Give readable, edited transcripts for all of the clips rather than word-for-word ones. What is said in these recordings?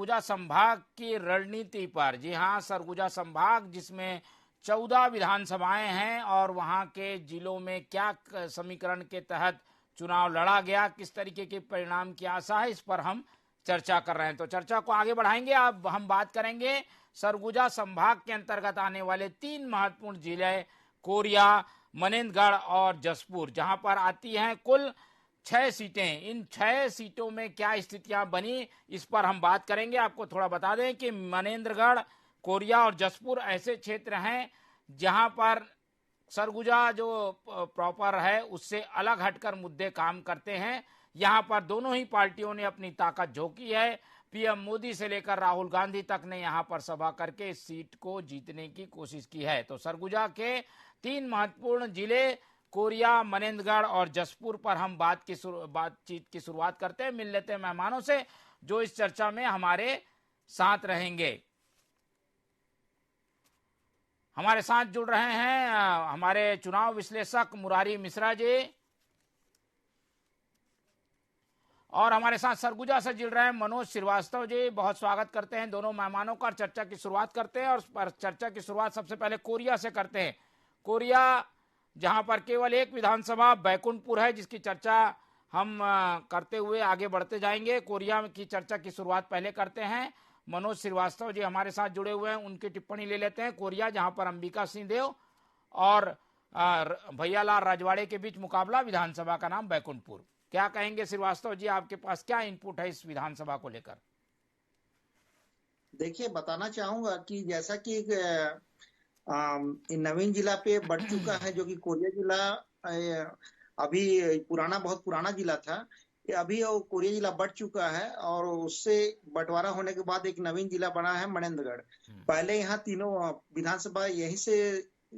सरगुजा संभाग की रणनीति पर। जी हाँ, सरगुजा संभाग जिसमें 14 विधानसभाएं हैं और वहां के जिलों में क्या समीकरण के तहत चुनाव लड़ा गया, किस तरीके के परिणाम की आशा है, इस पर हम चर्चा कर रहे हैं। तो चर्चा को आगे बढ़ाएंगे। अब हम बात करेंगे सरगुजा संभाग के अंतर्गत आने वाले 3 महत्वपूर्ण जिले कोरिया, मनेंद्रगढ़ और जसपुर, जहां पर आती हैं कुल 6 सीटें। इन 6 सीटों में क्या स्थितियां बनी, इस पर हम बात करेंगे। आपको थोड़ा बता दें कि मनेंद्रगढ़, कोरिया और जसपुर ऐसे क्षेत्र हैं जहां पर सरगुजा जो प्रॉपर है उससे अलग हटकर मुद्दे काम करते हैं। यहां पर दोनों ही पार्टियों ने अपनी ताकत झोंकी है। पीएम मोदी से लेकर राहुल गांधी तक ने यहां पर सभा करके इस सीट को जीतने की कोशिश की है। तो सरगुजा के 3 महत्वपूर्ण जिले कोरिया, मनेंद्रगढ़ और जसपुर पर हम बातचीत की शुरुआत करते हैं। मिल लेते हैं मेहमानों से जो इस चर्चा में हमारे साथ रहेंगे। हमारे साथ जुड़ रहे हैं हमारे चुनाव विश्लेषक मुरारी मिश्रा जी, और हमारे साथ सरगुजा से जुड़ रहे हैं मनोज श्रीवास्तव जी। बहुत स्वागत करते हैं दोनों मेहमानों का। चर्चा की शुरुआत करते हैं और चर्चा की शुरुआत सबसे पहले कोरिया से करते हैं। कोरिया जहां पर केवल एक विधानसभा बैकुंठपुर है, जिसकी चर्चा हम करते हुए आगे बढ़ते जाएंगे। कोरिया की चर्चा की शुरुआत पहले करते हैं। मनोज श्रीवास्तव जी हमारे साथ जुड़े हुए हैं, उनकी टिप्पणी ले लेते हैं। कोरिया जहां पर अंबिका सिंह देव और भैयालाल राजवाड़े के बीच मुकाबला, विधानसभा का नाम बैकुंठपुर। क्या कहेंगे श्रीवास्तव जी, आपके पास क्या इनपुट है इस विधानसभा को लेकर? देखिए, बताना चाहूंगा कि जैसा कि नवीन जिला पे बढ़ चुका है, जो कि कोरिया जिला अभी बहुत पुराना जिला था, अभी वो कोरिया जिला बढ़ चुका है और उससे बंटवारा होने के बाद एक नवीन जिला बना है मनेंद्रगढ़। पहले यहाँ तीनों विधानसभा यहीं से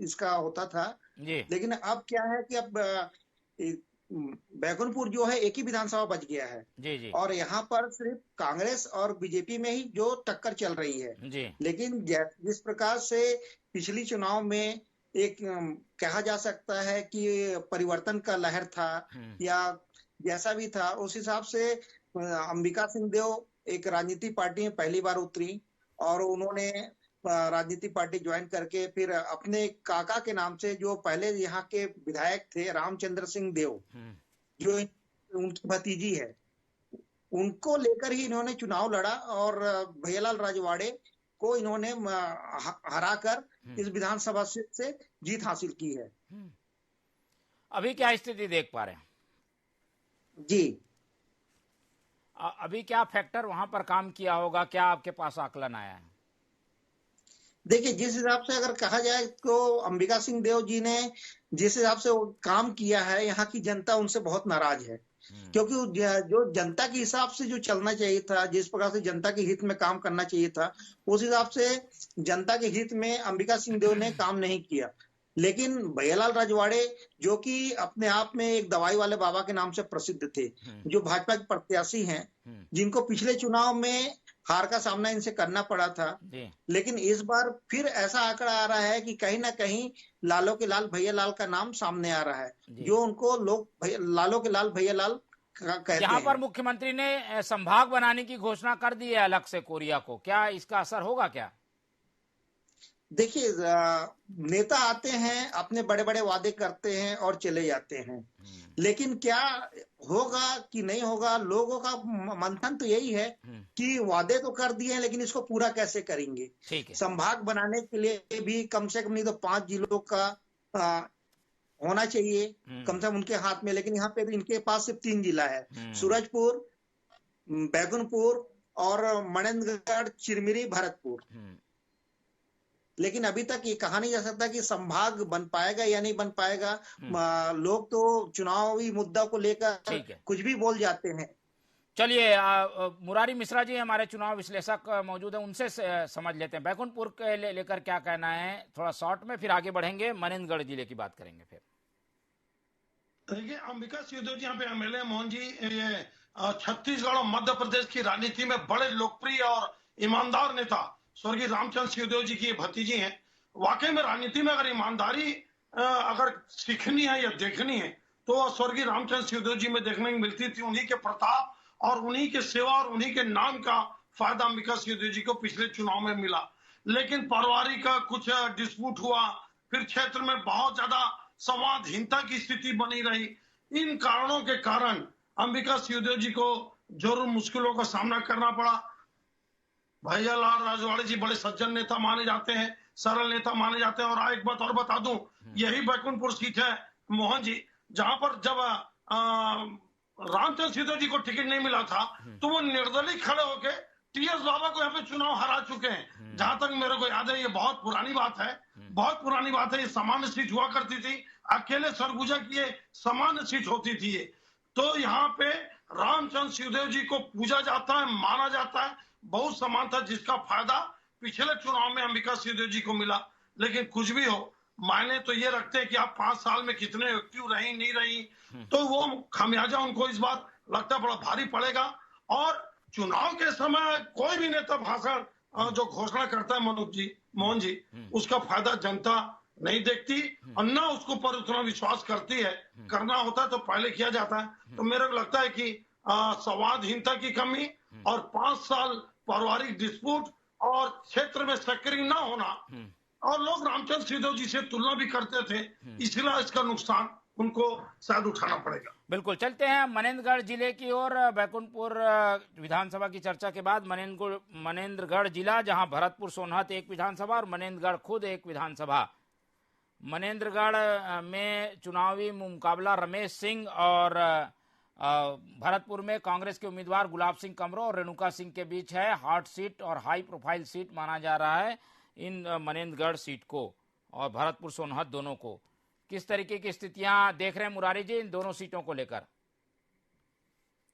इसका होता था, लेकिन अब क्या है कि अब बैकुंठपुर जो है एक ही विधानसभा बच गया है। जी। और यहाँ पर सिर्फ कांग्रेस और बीजेपी में ही जो टक्कर चल रही है जी। लेकिन जिस प्रकार से पिछली चुनाव में एक कहा जा सकता है कि परिवर्तन का लहर था या जैसा भी था, उस हिसाब से अंबिका सिंह देव एक राजनीति पार्टी में पहली बार उतरी और उन्होंने राजनीति पार्टी ज्वाइन करके फिर अपने काका के नाम से, जो पहले यहाँ के विधायक थे रामचंद्र सिंह देव, जो उनकी भतीजी है, उनको लेकर ही इन्होंने चुनाव लड़ा और भैयालाल राजवाड़े को इन्होंने हराकर इस विधानसभा से जीत हासिल की है। अभी क्या स्थिति देख पा रहे हैं जी? अभी क्या फैक्टर वहां पर काम किया होगा, क्या आपके पास आकलन आया है? देखिए, जिस हिसाब से अगर कहा जाए तो अंबिका सिंह देव जी ने जिस हिसाब से वो काम किया है, यहाँ की जनता उनसे बहुत नाराज है, क्योंकि जो जनता के हिसाब से जो चलना चाहिए था, जिस प्रकार से जनता के हित में काम करना चाहिए था, उस हिसाब से जनता के हित में अंबिका सिंह देव ने काम नहीं किया। लेकिन भैयालाल राजवाड़े, जो कि अपने आप में एक दवाई वाले बाबा के नाम से प्रसिद्ध थे, जो भाजपा के प्रत्याशी हैं, जिनको पिछले चुनाव में हार का सामना इनसे करना पड़ा था, लेकिन इस बार फिर ऐसा आंकड़ा आ रहा है कि कहीं ना कहीं लालो के लाल भैयालाल का नाम सामने आ रहा है, जो उनको लोग लालो के लाल भैयालाल कहते हैं। यहाँ पर मुख्यमंत्री ने संभाग बनाने की घोषणा कर दी है अलग से कोरिया को, क्या इसका असर होगा क्या? देखिए, नेता आते हैं, अपने बड़े बड़े वादे करते हैं और चले जाते हैं, लेकिन क्या होगा कि नहीं होगा, लोगों का मंथन तो यही है कि वादे तो कर दिए हैं, लेकिन इसको पूरा कैसे करेंगे। संभाग बनाने के लिए भी कम से कम नहीं तो 5 जिलों का होना चाहिए कम से कम उनके हाथ में, लेकिन यहाँ पे इनके पास सिर्फ 3 जिला है, सूरजपुर, बैकुंठपुर और मनेंद्रगढ़, चिरमिरी, भरतपुर। लेकिन अभी तक ये कहा नहीं जा सकता कि संभाग बन पाएगा या नहीं बन पाएगा। लोग तो चुनावी मुद्दा को लेकर कुछ भी बोल जाते हैं। चलिए, मुरारी मिश्रा जी हमारे चुनाव विश्लेषक मौजूद है, उनसे समझ लेते हैं बैकुंठपुर के लेकर क्या कहना है, थोड़ा शॉर्ट में, फिर आगे बढ़ेंगे, मनेंद्रगढ़ जिले की बात करेंगे। फिर देखिए, अंबिका सिंह देव जी यहाँ पे एमएलए मोहन जी, ये छत्तीसगढ़ और मध्य प्रदेश की राजनीति में बड़े लोकप्रिय और ईमानदार नेता स्वर्गीय रामचंद्र सिंहदेव जी की भतीजी हैं। वाकई में राजनीति में अगर ईमानदारी अगर सीखनी है या देखनी है तो स्वर्गीय रामचंद्र सिंहदेव जी में देखने को मिलती थी। उन्हीं के प्रताप और उन्हीं के सेवा और उन्हीं के नाम का फायदा अंबिका सिंह जी को पिछले चुनाव में मिला। लेकिन परवारी का कुछ डिस्प्यूट हुआ, फिर क्षेत्र में बहुत ज्यादा संवादहीनता की स्थिति बनी रही। इन कारणों के कारण अंबिका सिंह जी को जरूर मुश्किलों का सामना करना पड़ा। भैया लाल राजवाड़े जी बड़े सज्जन नेता माने जाते हैं, सरल नेता माने जाते हैं। और एक बात और बता दूं, यही बैकुंठपुर सीट है मोहन जी, जहां पर जब रामचंद्र सिद्धू जी को टिकट नहीं मिला था तो वो निर्दलीय खड़े होके टीएस बाबा को यहाँ पे चुनाव हरा चुके हैं। जहां तक मेरे को याद है, ये बहुत पुरानी बात है, बहुत पुरानी बात है। ये सामान्य सीट हुआ करती थी, अकेले सरगुजा की ये सामान्य सीट होती थी ये। तो यहाँ पे रामचंद्र सिंहदेव जी को पूजा जाता है, माना जाता है, बहुत समान था, जिसका फायदा पिछले चुनाव में अंबिका सिंहदेव जी को मिला। लेकिन कुछ भी हो, मायने तो ये रखते हैं कि आप 5 साल में कितने एक्टिव रही नहीं रही, तो वो खामियाजा उनको इस बार लगता बड़ा भारी पड़ेगा। और चुनाव के समय कोई भी नेता भाषण जो घोषणा करता है मोहन जी, उसका फायदा जनता नहीं देखती और ना उसको पर उतना विश्वास करती है। करना होता है तो पहले किया जाता है। तो मेरे को लगता है कि संवादहीनता की कमी और 5 साल पारिवारिक डिस्प्यूट और क्षेत्र में सक्रिय ना होना, और लोग रामचंद्र सिंहदेव जी से तुलना भी करते थे, इसलिए इसका नुकसान उनको शायद उठाना पड़ेगा। बिल्कुल, चलते हैं मनेंद्रगढ़ जिले की ओर। बैकुंठपुर विधानसभा की चर्चा के बाद मनेंद्रगढ़ जिला, जहां भरतपुर सोनहत एक विधानसभा और मनेंद्रगढ़ खुद एक विधानसभा। मनेंद्रगढ़ में चुनावी मुकाबला रमेश सिंह और भरतपुर में कांग्रेस के उम्मीदवार गुलाब सिंह कमरो और रेणुका सिंह के बीच है। हॉट सीट और हाई प्रोफाइल सीट माना जा रहा है इन मनेंद्रगढ़ सीट को और भरतपुर सोनहत दोनों को। किस तरीके की स्थितियां देख रहे हैं मुरारी जी इन दोनों सीटों को लेकर?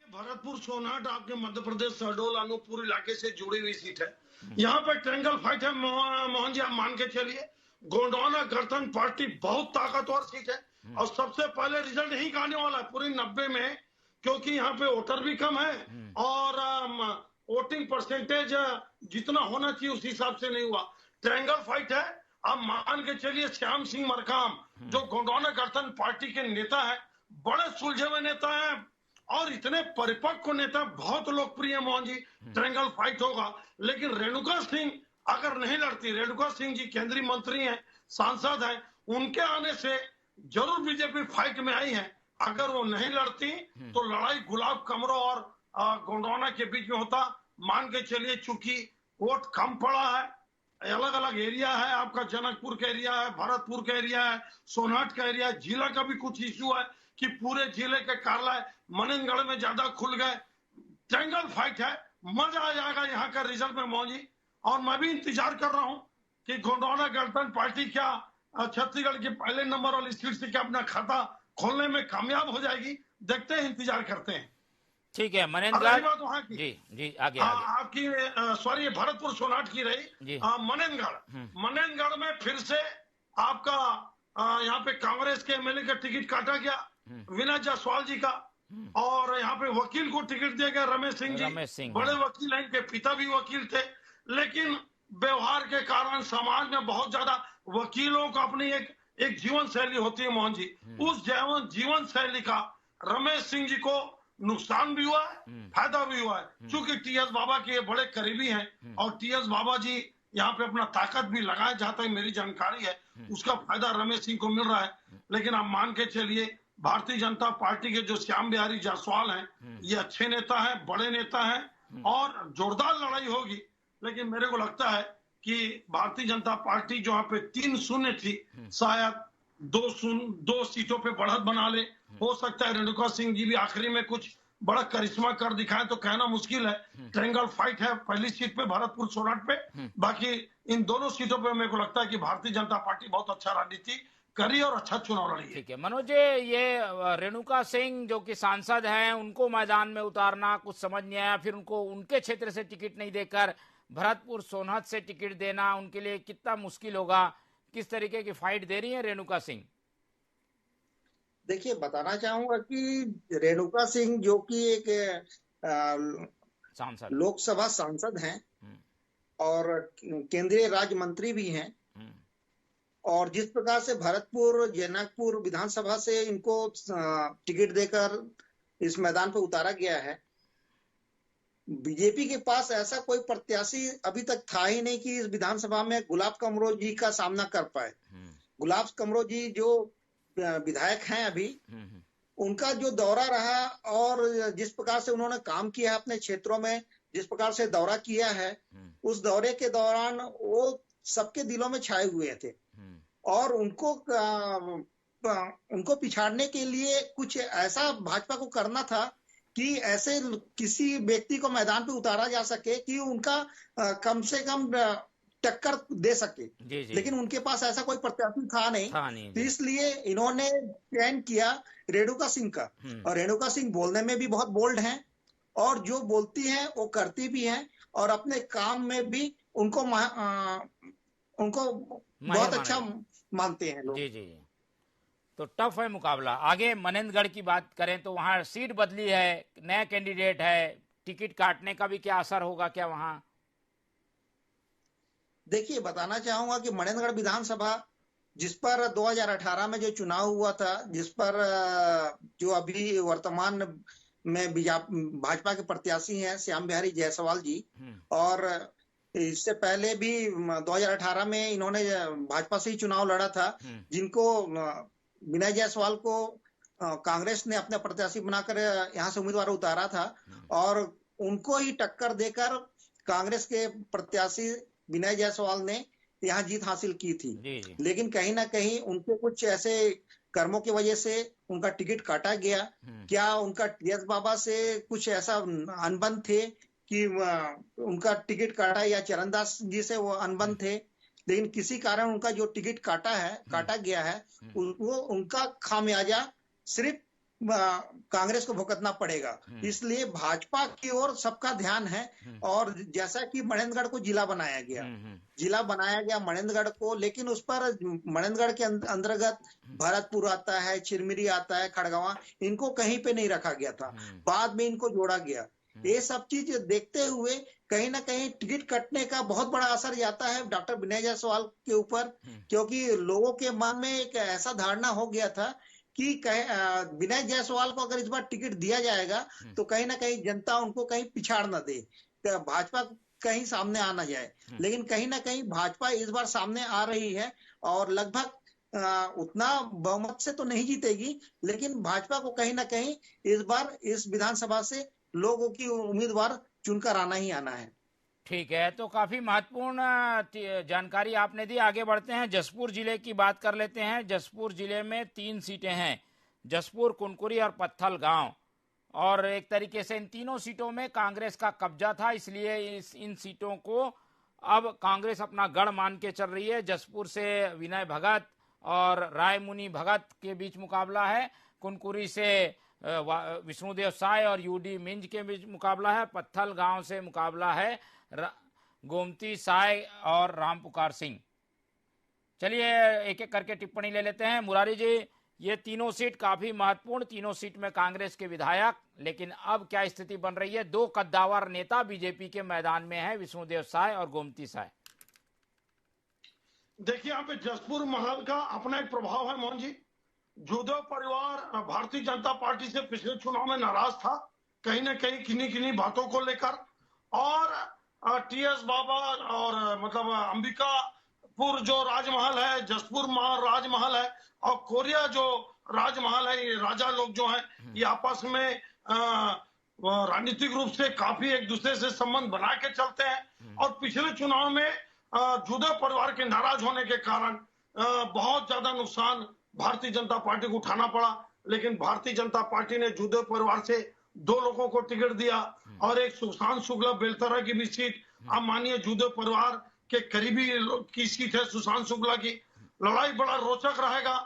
भरतपुर सोनहत आपके मध्य प्रदेश शहडोल अनूपपुर इलाके से जुड़ी हुई सीट है। यहाँ पे ट्रायंगल फाइट है मोहन जी, आप मान के चलिए। गोंडवाना गणतंत्र पार्टी बहुत ताकतवर सीट है और सबसे पहले रिजल्ट यही आने वाला है पूरी 90 में, क्योंकि यहाँ पे वोटर भी कम है और वोटिंग परसेंटेज जितना होना चाहिए उस हिसाब से नहीं हुआ। ट्रायंगल फाइट है। आप मान के चलिए श्याम सिंह मरकाम जो गोंडवाना गणतंत्र पार्टी के नेता है, बड़े सुलझे हुए नेता है और इतने परिपक्व नेता, बहुत लोकप्रिय है मोहन जी। ट्रायंगल फाइट होगा। लेकिन रेणुका सिंह अगर नहीं लड़ती, रेणुका सिंह जी केंद्रीय मंत्री हैं, सांसद हैं, उनके आने से जरूर बीजेपी फाइट में आई है। अगर वो नहीं लड़ती तो लड़ाई गुलाब कमरो और गोंडवाना के बीच में होता। मान के चलिए चूंकि वोट कम पड़ा है, अलग अलग एरिया है, आपका जनकपुर का एरिया है, भरतपुर का एरिया है, सोनहत का एरिया है, जिला का भी कुछ इश्यू है कि पूरे जिले के कार्यालय मनेंद्रगढ़ में ज्यादा खुल गए। ट्रायंगल फाइट है, मजा आ जाएगा यहाँ का रिजल्ट में मोहन जी। और मैं भी इंतजार कर रहा हूँ कि गोंडवाना गणतंत्र पार्टी क्या छत्तीसगढ़ के पहले नंबर वाली सीट से क्या अपना खाता खोलने में कामयाब हो जाएगी। देखते हैं, इंतजार करते हैं। ठीक है, मनेंद्रगढ़ वहाँ की जी आगे आपकी सॉरी भरतपुर सोनहत की रही। मनेंद्रगढ़ में फिर से आपका यहाँ पे कांग्रेस के एमएलए का टिकट काटा गया, विनय जायसवाल जी का, और यहाँ पे वकील को टिकट दिया गया रमेश सिंह जी। बड़े वकील हैं, इनके पिता भी वकील थे, लेकिन व्यवहार के कारण समाज में बहुत ज्यादा वकीलों का अपनी एक जीवन शैली होती है मोहन जी। उस जीवन शैली का रमेश सिंह जी को नुकसान भी हुआ है, फायदा भी हुआ है। चूंकि टीएस बाबा के बड़े करीबी हैं और टीएस बाबा जी यहाँ पे अपना ताकत भी लगाए, जहां तक मेरी जानकारी है उसका फायदा रमेश सिंह को मिल रहा है। लेकिन आप मान के चलिए भारतीय जनता पार्टी के जो श्याम बिहारी जायसवाल हैं, ये अच्छे नेता हैं, बड़े नेता हैं और जोरदार लड़ाई होगी। लेकिन मेरे को लगता है कि भारतीय जनता पार्टी जो यहाँ पे 3-0 थी, शायद 2 सीटों पे बढ़त बना ले। हो सकता है रेणुका सिंह जी भी आखिरी में कुछ बड़ा करिश्मा कर दिखाए, तो कहना मुश्किल है। ट्रायंगल फाइट है पहली सीट पे भरतपुर सोनहत पे। बाकी इन दोनों सीटों पे मेरे को लगता है कि भारतीय जनता पार्टी बहुत अच्छा रणनीति करी और अच्छा चुनाव लड़ी है। ठीक है मनोज जी, ये रेणुका सिंह जो कि सांसद हैं, उनको मैदान में उतारना कुछ समझ नहीं आया, फिर उनको उनके क्षेत्र से टिकट नहीं देकर भरतपुर सोनहत से टिकट देना उनके लिए कितना मुश्किल होगा? किस तरीके की फाइट दे रही है रेणुका सिंह? देखिए, बताना चाहूंगा कि रेणुका सिंह जो कि एक लोकसभा सांसद हैं और केंद्रीय राज्य मंत्री भी हैं, और जिस प्रकार से भरतपुर जनकपुर विधानसभा से इनको टिकट देकर इस मैदान पर उतारा गया है, बीजेपी के पास ऐसा कोई प्रत्याशी अभी तक था ही नहीं कि इस विधानसभा में गुलाब कमरो जी का सामना कर पाए। गुलाब कमरो जी जो विधायक हैं अभी, उनका जो दौरा रहा और जिस प्रकार से उन्होंने काम किया है अपने क्षेत्रों में, जिस प्रकार से दौरा किया है, उस दौरे के दौरान वो सबके दिलों में छाए हुए थे और उनको पिछाड़ने के लिए कुछ ऐसा भाजपा को करना था कि ऐसे किसी व्यक्ति को मैदान पे उतारा जा सके कि उनका कम से कम टक्कर दे सके। लेकिन उनके पास ऐसा कोई प्रत्याशी था नहीं, तो इसलिए इन्होंने चयन किया रेणुका सिंह का। और रेणुका सिंह बोलने में भी बहुत बोल्ड हैं और जो बोलती हैं वो करती भी हैं और अपने काम में भी उनको बहुत अच्छा मानते हैं लोग। जी। तो टफ है मुकाबला। आगे मनेंद्रगढ़ की बात करें तो वहां सीट बदली है, नया कैंडिडेट है, टिकट काटने का भी क्या असर होगा क्या वहां? देखिए, बताना चाहूंगा कि मनेंद्रगढ़ विधानसभा जिस पर 2018 में जो चुनाव हुआ था, जिस पर जो अभी वर्तमान में भाजपा के प्रत्याशी हैं श्याम बिहारी जायसवाल जी, और इससे पहले भी 2018 में इन्होंने भाजपा से ही चुनाव लड़ा था, जिनको विनय जायसवाल को कांग्रेस ने अपने प्रत्याशी बनाकर यहाँ से उम्मीदवार उतारा था और उनको ही टक्कर देकर कांग्रेस के प्रत्याशी विनय जायसवाल ने यहाँ जीत हासिल की थी। लेकिन कहीं ना कहीं उनके कुछ ऐसे कर्मों की वजह से उनका टिकट काटा गया। क्या उनका टीएस बाबा से कुछ ऐसा अनबन थे कि उनका टिकट काटा, या चरणदास जी से वो अनबन थे, लेकिन किसी कारण उनका जो टिकट काटा गया है, वो उनका खामियाजा सिर्फ कांग्रेस को भुगतना पड़ेगा। इसलिए भाजपा की ओर सबका ध्यान है। और जैसा कि मनेंद्रगढ़ को जिला बनाया गया मनेंद्रगढ़ को, लेकिन उस पर मनेंद्रगढ़ के अंतर्गत भरतपुर आता है, चिरमिरी आता है, खड़गवां, इनको कहीं पे नहीं रखा गया था, बाद में इनको जोड़ा गया। ये सब चीज देखते हुए कहीं ना कहीं टिकट कटने का बहुत बड़ा असर जाता है डॉक्टर विनय जायसवाल के ऊपर, क्योंकि लोगों के मन में एक ऐसा धारणा हो गया था कि विनय जायसवाल को अगर इस बार टिकट दिया जाएगा तो कहीं ना कहीं जनता उनको कहीं पिछाड़ न दे, भाजपा कहीं सामने आ ना जाए। लेकिन कहीं ना कहीं भाजपा इस बार सामने आ रही है और लगभग उतना बहुमत से तो नहीं जीतेगी, लेकिन भाजपा को कहीं ना कहीं इस बार इस विधानसभा से लोगों की उम्मीदवार चुनकर आना ही आना है। ठीक है, तो काफी महत्वपूर्ण जानकारी आपने दी। आगे बढ़ते हैं, जसपुर जिले की बात कर लेते हैं। जसपुर जिले में 3 सीटें हैं, जसपुर, कुनकुरी और पत्थल गांव, और एक तरीके से इन तीनों सीटों में कांग्रेस का कब्जा था, इसलिए इन सीटों को अब कांग्रेस अपना गढ़ मान के चल रही है। जसपुर से विनय भगत और रायमुनि भगत के बीच मुकाबला है, कुनकुरी से विष्णुदेव साय और यूडी मिंज के बीच मुकाबला है, पत्थल गांव से मुकाबला है गोमती साय और रामपुकार सिंह। चलिए एक एक करके टिप्पणी ले लेते हैं। मुरारी जी, ये तीनों सीट काफी महत्वपूर्ण, तीनों सीट में कांग्रेस के विधायक, लेकिन अब क्या स्थिति बन रही है? 2 कद्दावर नेता बीजेपी के मैदान में है, विष्णुदेव साय और गोमती साय। देखिए, यहाँ पे जसपुर महल का अपना एक प्रभाव है मोहन जी। जूदेव परिवार भारतीय जनता पार्टी से पिछले चुनाव में नाराज था, कहीं ना कहीं किन्हीं बातों को लेकर, और टीएस बाबा और मतलब अंबिकापुर जो राजमहल है, जसपुर राजमहल है, और कोरिया जो राजमहल है, ये राजा लोग जो हैं ये आपस में राजनीतिक रूप से काफी एक दूसरे से संबंध बना के चलते हैं। और पिछले चुनाव में जूदेव परिवार के नाराज होने के कारण बहुत ज्यादा नुकसान भारतीय जनता पार्टी को उठाना पड़ा। लेकिन भारतीय जनता पार्टी ने जूदेव परिवार से 2 लोगों को टिकट दिया और एक सुशांत शुक्ला बेलतरा की भी सीट, आप मानिए जूदेव परिवार के करीबी की सीट है सुशांत शुक्ला की। लड़ाई बड़ा रोचक रहेगा।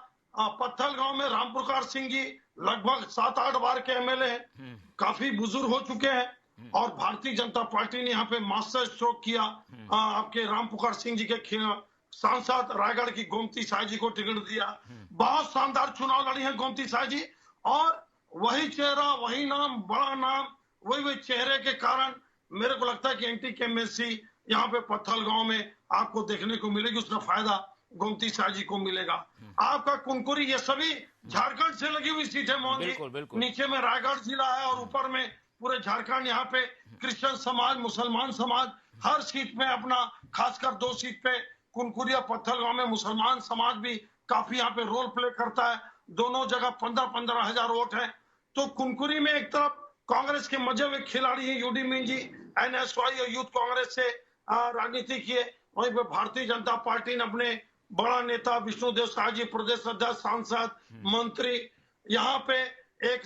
पत्थल गांव में रामपुकार सिंह जी लगभग 7-8 बार के एमएलए हैं, काफी बुजुर्ग हो चुके हैं, और भारतीय जनता पार्टी ने यहाँ पे मास्टर स्ट्रोक किया। आपके रामपुकार सिंह जी के सांसद रायगढ़ की गोमती साय जी को टिकट दिया। बहुत शानदार चुनाव लड़ी है गोमती साय जी, और वही चेहरा, वही नाम, बड़ा नाम, वही चेहरे के कारण मेरे को लगता है कि एंटी केमेसी यहाँ पे पत्थल गांव में आपको देखने को मिलेगी, उसका फायदा गोमती साय जी को मिलेगा। आपका कुनकुरी, ये सभी झारखंड से लगी हुई सीट है मोहन जी। नीचे में रायगढ़ जिला है और ऊपर में पूरे झारखंड यहाँ पे क्रिश्चियन समाज, मुसलमान समाज हर सीट में अपना, खासकर 2 सीट पे कुनकुरी और पत्थलगांव में मुसलमान समाज भी काफी यहाँ पे रोल प्ले करता है। दोनों जगह 15-15 हजार वोट है। तो कुनकुरी में एक तरफ कांग्रेस के मजे में खिलाड़ी है यूडी मिंजी, एनएसवाई और यूथ कांग्रेस से राजनीति किए। वहीं पे भारतीय जनता पार्टी ने अपने बड़ा नेता विष्णुदेव साय जी, प्रदेश अध्यक्ष, सांसद, मंत्री, यहाँ पे एक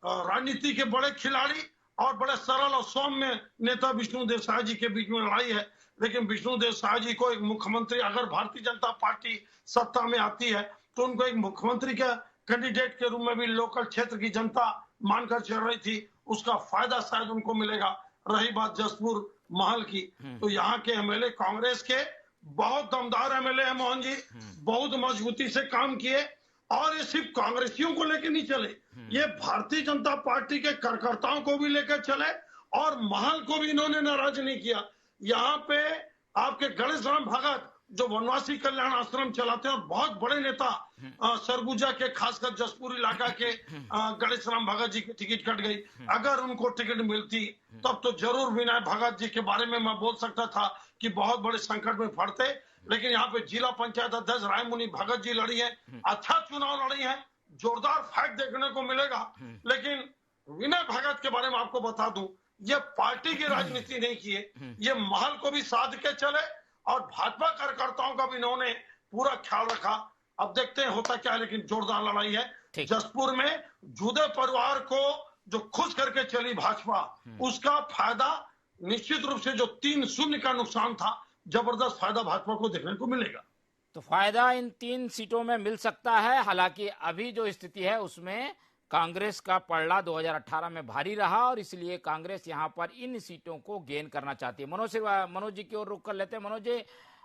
राजनीति के बड़े खिलाड़ी और बड़े सरल और सौम्य नेता विष्णुदेव साय जी के बीच में लड़ाई है। लेकिन विष्णुदेव साय जी को एक मुख्यमंत्री, अगर भारतीय जनता पार्टी सत्ता में आती है तो उनको एक मुख्यमंत्री के कैंडिडेट के रूप में भी लोकल क्षेत्र की जनता मानकर चल रही थी। उसका फायदा शायद उनको मिलेगा। रही बात जसपुर महल की, तो यहाँ के एमएलए कांग्रेस के बहुत दमदार एमएलए है मोहन जी, बहुत मजबूती से काम किए। और ये सिर्फ कांग्रेसियों को लेकर नहीं चले, ये भारतीय जनता पार्टी के कार्यकर्ताओं को भी लेकर चले और महल को भी इन्होंने नाराज नहीं किया। यहाँ पे आपके गणेश राम भगत जो वनवासी कल्याण आश्रम चलाते हैं और बहुत बड़े नेता सरगुजा के, खासकर जसपुर इलाका के गणेश राम भगत जी की टिकट कट गई। अगर उनको टिकट मिलती तब तो जरूर विनय भगत जी के बारे में मैं बोल सकता था कि बहुत बड़े संकट में पड़ते। लेकिन यहाँ पे जिला पंचायत अध्यक्ष रायमुनि भगत जी लड़ी है, अच्छा चुनाव लड़ी है, जोरदार फाइट देखने को मिलेगा। लेकिन विनय भगत के बारे में आपको बता दूं, ये पार्टी की राजनीति नहीं किए, ये महल को भी साध के चले और भाजपा कार्यकर्ताओं का भी इन्होंने पूरा ख्याल रखा। अब देखते हैं होता क्या है, लेकिन जोरदार लड़ाई है। जसपुर में जुदे परिवार को जो खुश करके चली भाजपा, उसका फायदा निश्चित रूप से जो 3-0 का नुकसान था, जबरदस्त फायदा भाजपा को देखने को मिलेगा। तो फायदा इन 3 सीटों में मिल सकता है। हालांकि अभी जो स्थिति है उसमें कांग्रेस का पलड़ा 2018 में भारी रहा और इसलिए कांग्रेस यहां पर इन सीटों को गेन करना चाहती है। मनोज जी की ओर रुख कर लेते हैं। मनोज जी,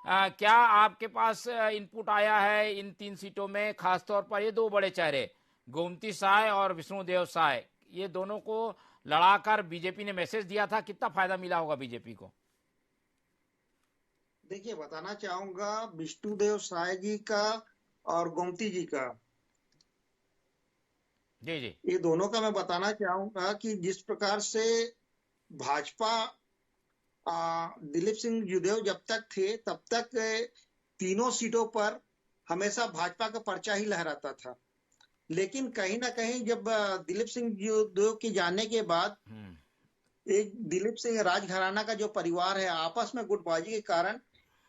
क्या आपके पास इनपुट आया है इन 3 सीटों में? खासतौर पर ये 2 बड़े चेहरे गोमती साय और विष्णुदेव साय, ये दोनों को लड़ाकर बीजेपी ने मैसेज दिया था, कितना फायदा मिला होगा बीजेपी को? देखिए, बताना चाहूंगा विष्णुदेव साय जी का और गोमती जी का, जी, ये दोनों का मैं बताना चाहूंगा कि जिस प्रकार से भाजपा दिलीप सिंह जूदेव जब तक थे तब तक तीनों सीटों पर हमेशा भाजपा का पर्चा ही लहराता था। लेकिन कहीं ना कहीं जब दिलीप सिंह जूदेव के जाने के बाद एक दिलीप सिंह राजघराना का जो परिवार है, आपस में गुटबाजी के कारण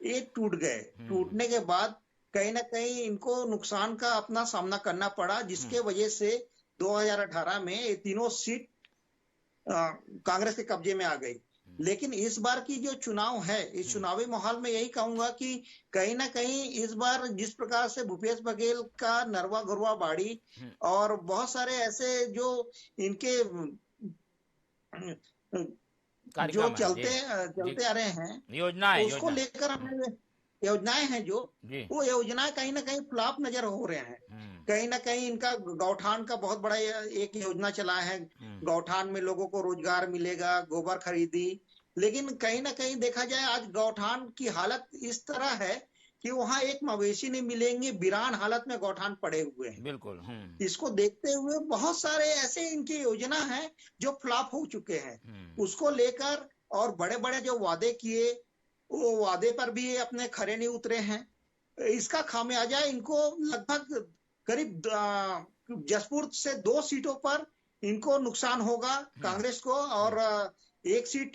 एक टूट गए। टूटने के बाद कहीं ना कहीं इनको नुकसान का अपना सामना करना पड़ा, जिसके वजह से 2018 में ये तीनों सीट कांग्रेस के कब्जे में आ गई। लेकिन इस बार की जो चुनाव है, इस चुनावी माहौल में यही कहूंगा कि कहीं ना कहीं इस बार जिस प्रकार से भूपेश बघेल का नरवा गरवा बाड़ी और बहुत सारे ऐसे जो इनके जो चलते आ रहे हैं योजनाएं, उसको लेकर हमें योजनाएं हैं जो वो योजनाएं कहीं ना कहीं फ्लॉप नजर हो रहे हैं। कहीं ना कहीं इनका गौठान का बहुत बड़ा एक योजना चला है, गौठान में लोगों को रोजगार मिलेगा, गोबर खरीदी। लेकिन कहीं ना कहीं देखा जाए आज गौठान की हालत इस तरह है कि वहां एक मवेशी नहीं मिलेंगे, वीरान हालत में गौठान पड़े हुए हैं। बिल्कुल। इसको देखते हुए बहुत सारे ऐसे इनकी योजना है जो फ्लॉप हो चुके हैं। उसको लेकर और बड़े बड़े जो वादे किए, वो वादे पर भी अपने खरे नहीं उतरे हैं। इसका खामियाजा इनको लगभग करीब जसपुर से 2 सीटों पर इनको नुकसान होगा कांग्रेस को, और 1 सीट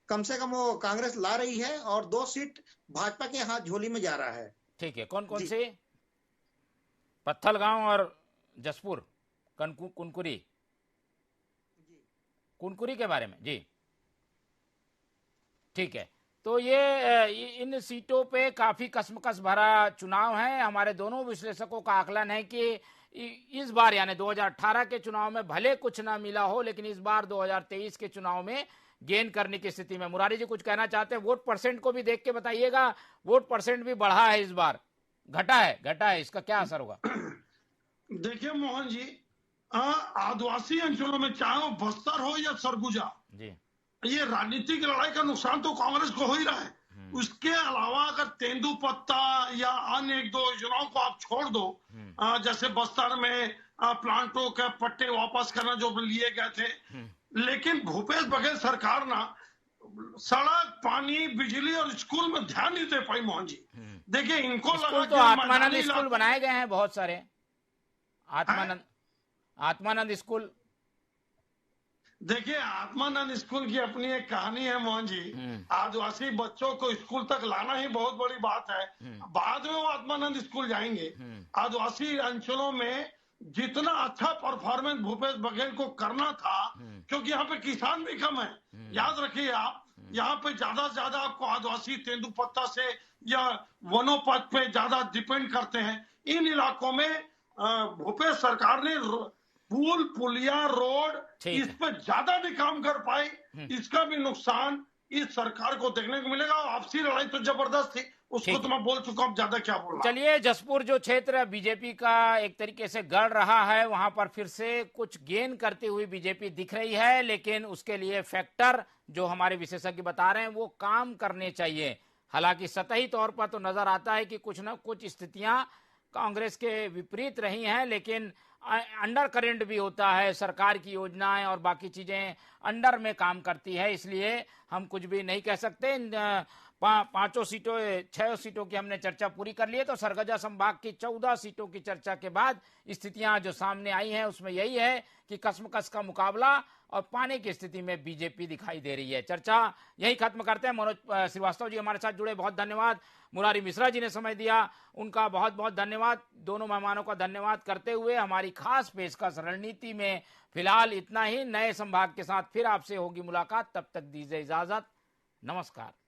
कम से कम वो कांग्रेस ला रही है और 2 सीट भाजपा के हाथ झोली में जा रहा है। ठीक है, कौन कौन से? पत्थलगांव और जसपुर, कुनकुरी के बारे में जी, ठीक है। तो ये इन सीटों पे काफी कसमकस भरा चुनाव है। हमारे दोनों विश्लेषकों का आकलन है कि इस बार यानी 2018 के चुनाव में भले कुछ ना मिला हो, लेकिन इस बार 2023 के चुनाव में गेन करने की स्थिति में। मुरारी जी कुछ कहना चाहते हैं? वोट परसेंट को भी देख के बताइएगा। वोट परसेंट भी बढ़ा है इस बार, घटा है, इसका क्या असर होगा? देखिए मोहन जी, आदिवासी अंचलों में चाहे वो बस्तर हो या सरगुजा जी, ये राजनीतिक लड़ाई का नुकसान तो कांग्रेस को हो ही रहा है। उसके अलावा अगर तेंदुपत्ता या अन्य 1-2 योजनाओं को आप छोड़ दो, जैसे बस्तर में प्लांटों के पट्टे वापस करना जो लिए गए थे, लेकिन भूपेश बघेल सरकार ना सड़क, पानी, बिजली और स्कूल में ध्यान नहीं दे पाई मोहन जी। देखिए इनको लगा स्कूल कि तो हम आत्मानंद मैदानी स्कूल इलाकों- बनाए गए हैं बहुत सारे। आत्मानंद स्कूल। देखिए आत्मानंद स्कूल की अपनी एक कहानी है मोहन जी। आदिवासी बच्चों को स्कूल तक लाना ही बहुत बड़ी बात है, बाद में वो आत्मानंद स्कूल जाएंगे। आदिवासी अंचलों में जितना अच्छा परफॉर्मेंस भूपेश बघेल को करना था, क्योंकि यहाँ पे किसान भी कम है, याद रखिए आप, यहाँ पे ज्यादा से ज्यादा आपको आदिवासी तेंदुपत्ता से या वनोपज पे ज्यादा डिपेंड करते हैं। इन इलाकों में भूपेश सरकार ने पुल, पुलिया, रोड इस पर ज्यादा भी काम कर पाए, इसका भी नुकसान इस सरकार को देखने को मिलेगा। आपसी लड़ाई तो जबरदस्त थी, उसको तो मैं बोल चुका हूं, ज्यादा क्या बोलना। चलिए, जसपुर जो क्षेत्र बीजेपी का एक तरीके से गढ़ रहा है, वहां पर फिर से कुछ गेन करती हुई बीजेपी दिख रही है, लेकिन उसके लिए फैक्टर जो हमारे विशेषज्ञ बता रहे हैं वो काम करने चाहिए। हालांकि सतही तौर पर तो नजर आता है कि कुछ न कुछ स्थितियां कांग्रेस के विपरीत रही हैं, लेकिन अंडर करंट भी होता है, सरकार की योजनाएं और बाकी चीजें अंडर में काम करती है, इसलिए हम कुछ भी नहीं कह सकते। पांचों सीटों, 6 सीटों की हमने चर्चा पूरी कर ली है, तो सरगुजा संभाग की 14 सीटों की चर्चा के बाद स्थितियां जो सामने आई हैं उसमें यही है कि कसमकस का मुकाबला और पाने की स्थिति में बीजेपी दिखाई दे रही है। चर्चा यही खत्म करते हैं। मनोज श्रीवास्तव जी हमारे साथ जुड़े, बहुत धन्यवाद। मुरारी मिश्रा जी ने समय दिया, उनका बहुत बहुत धन्यवाद। दोनों मेहमानों का धन्यवाद करते हुए हमारी खास पेशकश रणनीति में फिलहाल इतना ही। नए संभाग के साथ फिर आपसे होगी मुलाकात, तब तक दीजिए इजाजत, नमस्कार।